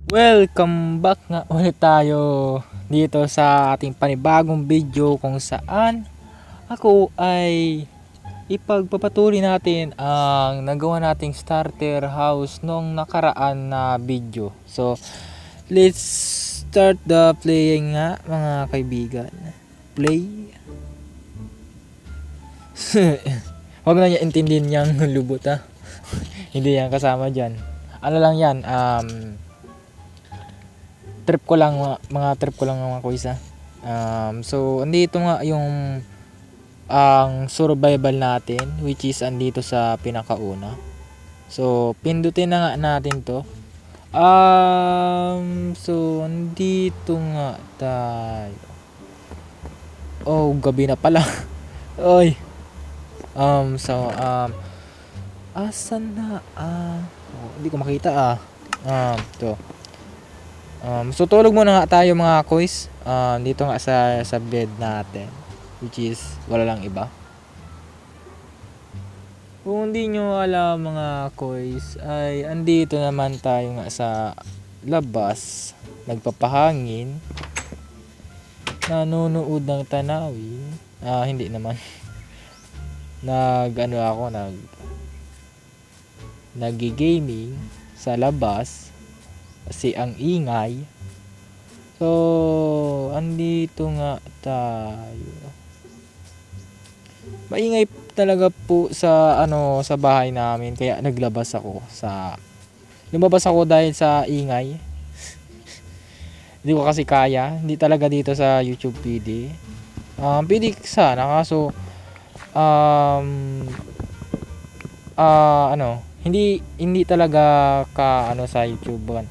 Welcome back nga ulit tayo dito sa ating panibagong video kung saan ako ay ipagpapatuloy natin ang nagawa nating starter house nung nakaraan na video. So, let's start the playing nga mga kaibigan. Play. Huwag na niya intindihin niyang lubot ha. Hindi yan kasama dyan. Ano lang yan, trip ko lang mga kuisa. So andito nga yung ang survival natin, which is andito sa pinakauna. So pindutin na nga natin to. So andito nga tayo. Oh, gabi na pala. Oy. Asan na? Hindi ko makita to. So tulog muna nga tayo mga kois. Dito nga sa bed natin, which is wala lang iba. Kung hindi nyo alam mga kois, ay andito naman tayo nga sa labas, nagpapahangin, nanonood ng tanawin. Hindi naman. Nag-gaming sa labas kasi ang ingay. So andito nga tayo. Maingay talaga po sa sa bahay namin, kaya lumabas ako dahil sa ingay. Hindi ko kasi kaya, hindi talaga dito sa YouTube PD. PD sana kaso hindi talaga sa YouTube.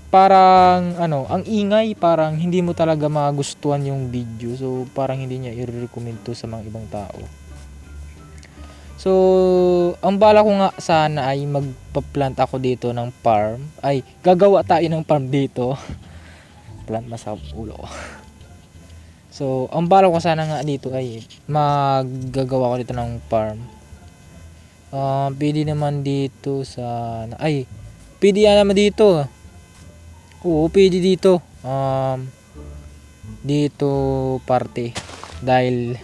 Parang ang ingay, parang hindi mo talaga magustuhan yung video. So parang hindi niya i-recommend to sa mga ibang tao. So ang bala ko nga sana ay magpa-plant ako dito ng farm. Ay, gagawa tayo ng farm dito. Plant sa ulo. So ang bala ko sana nga dito ay maggagawa ko dito ng farm. Pwede naman dito pwede naman dito. Oo, pwede dito. Dito parte dahil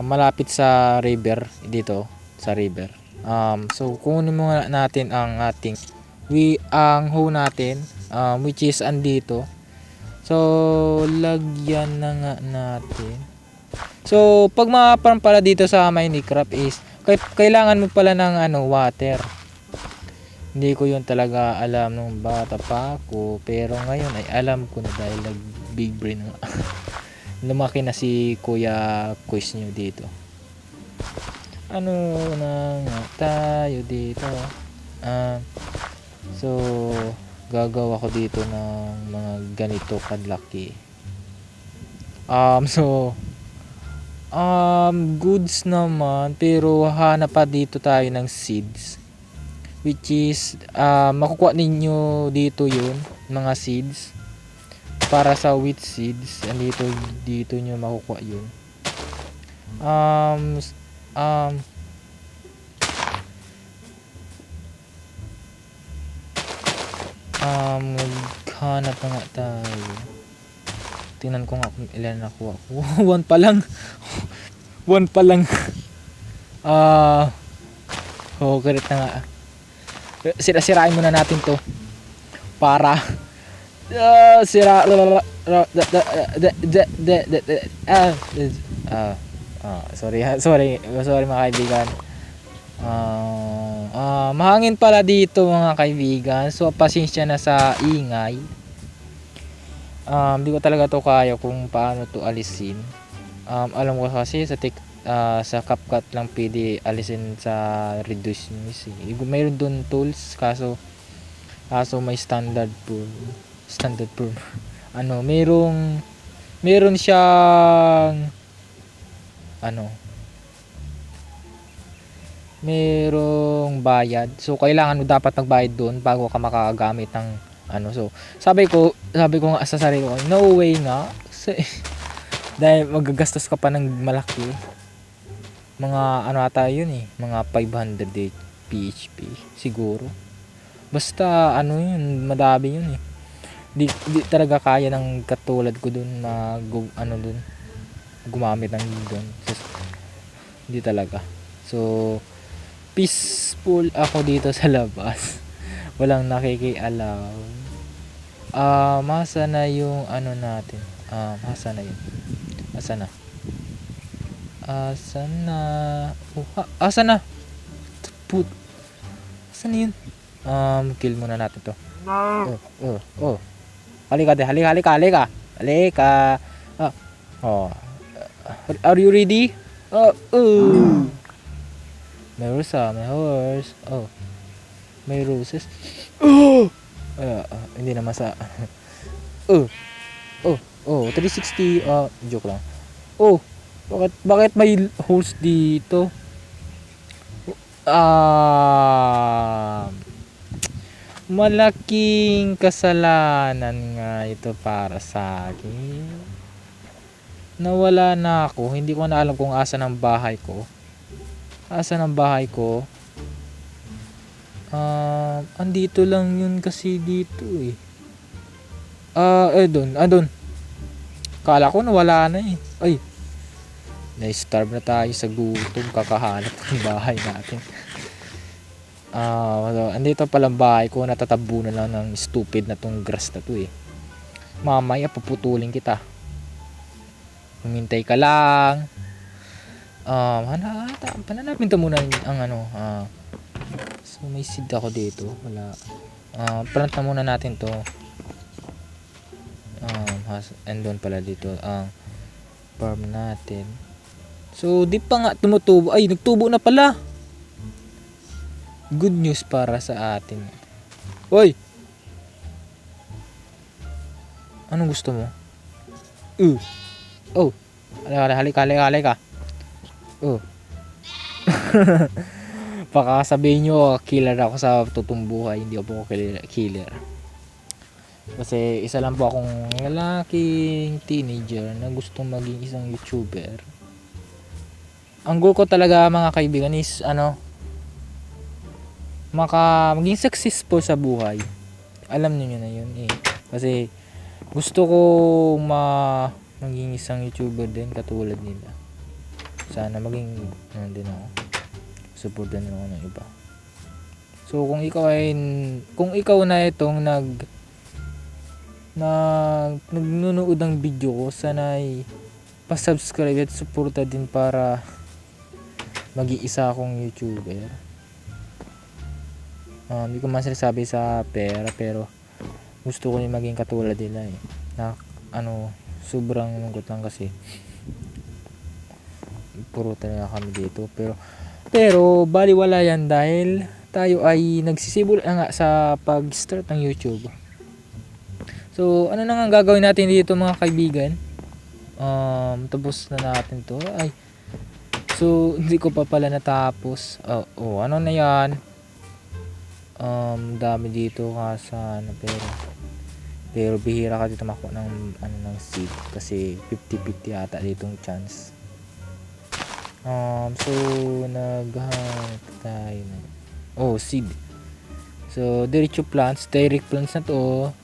malapit sa river dito, sa river. So kunin muna natin ang ating ang hoe natin, which is andito. So lagyan na nga natin. So pag ma-farm pala dito sa Minecraft is kailangan mo pala ng water. Hindi ko yun talaga alam nung bata pa ako, pero ngayon ay alam ko na dahil nag big brain nga. Lumaki na si Kuya Quiz nyo dito. Na nga tayo dito. So gagawa ko dito ng mga ganito kadlaki. Goods naman, pero hanap pa dito tayo ng seeds, which is makukuha ninyo dito yun, mga seeds para sa wheat seeds. Dito nyo makukuha yun. Maghanap na nga tayo. Tingnan ko nga kung ilan nakuha ko. One pa lang. Galit na nga. Sirain muna natin to para sorry mga kaibigan. Mahangin pala dito mga kaibigan, so pasensya na sa ingay. Di ko talaga to kaya kung paano to alisin. Alam ko kasi sa CapCut lang pwede alisin sa reduce noise. Mayroon doon tools, kaso may standard po. Meron siyang merong bayad. So kailangan mo dapat magbayad doon bago ka makagamit ng So sabi ko nga sa sarili ko, no way nga. Dahil magagastos ka pa ng malaki. Mga ata yun mga 500 PHP siguro. Basta ano yun, madami yun eh. Di talaga kaya ng katulad ko dun dun gumamit ng doon. Hindi talaga. So peaceful ako dito sa labas. Walang nakikialaw. Masa na yung ano natin. Masa na yun. Asa na? Asa na? Asa na? Put. Asa na yun? Kill muna natin to. Oh. Halika. Are you ready? May horse. May roses. Hindi naman sa 360. Joke lang. Bakit may holes dito? Malaking kasalanan nga ito para sa akin. Nawala na ako. Hindi ko na alam kung asan ang bahay ko. Andito lang yun kasi dito eh. Doon. Kala ko nawala na eh. Ay. Na-starve na tayo sa gutom. Kakahanap ng bahay natin. Andito palang bahay ko. Natatabunan lang ng stupid na tong grass na to eh. Mamaya puputulin kita. Humintay ka lang. Hanapin to muna ang so may seed ako dito. Wala. Plant na muna natin to. And doon pala dito ang farm natin. So di pa nga tumutubo. Ay, nagtubo na pala. Good news para sa atin. Hoy! Anong gusto mo? Halika. Baka sabihin nyo killer ako sa totoong buhay. Hindi ako killer. Kasi isa lang po akong lalaking teenager na gustong maging isang YouTuber. Ang goal ko talaga mga kaibigan is maging successful sa buhay. Alam niyo na yun eh. Kasi gusto ko maging isang YouTuber din katulad nila. Sana maging din ako. Supportan din ako ng iba. So kung ikaw na itong nagnunood ng video ko, sana ay pa-subscribe at suporta din para mag-iisa akong YouTuber. Hindi ko man sinasabi sa pera, pero gusto ko yung maging katulad nila eh. Sobrang lungkot lang kasi puro talaga kami dito, pero baliwala yan dahil tayo ay nagsisibol nga sa pag-start ng YouTube. So ano na nga gagawin natin dito mga kaibigan? Tapos na natin to. So hindi ko pa pala natapos. Ano na yan? Dami dito pero bihira ka dito makuha ng seed kasi 50-50 ata ditong chance. So naghahanap tayo seed. So direct plants na to.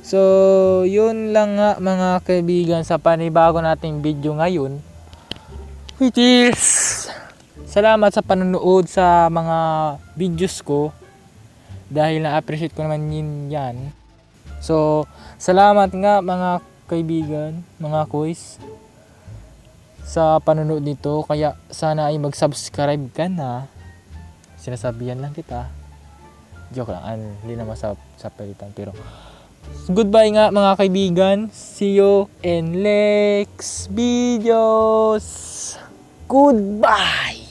So yun lang nga mga kaibigan sa panibago nating video ngayon, which is salamat sa panonood sa mga videos ko dahil na-appreciate ko naman yan. So salamat nga mga kaibigan, mga kuys, sa panonood nito. Kaya sana ay mag-subscribe ka na. Sinasabihan lang kita. Joke lang, hindi naman sa palitan. Pero goodbye nga mga kaibigan. See you in next videos. Goodbye!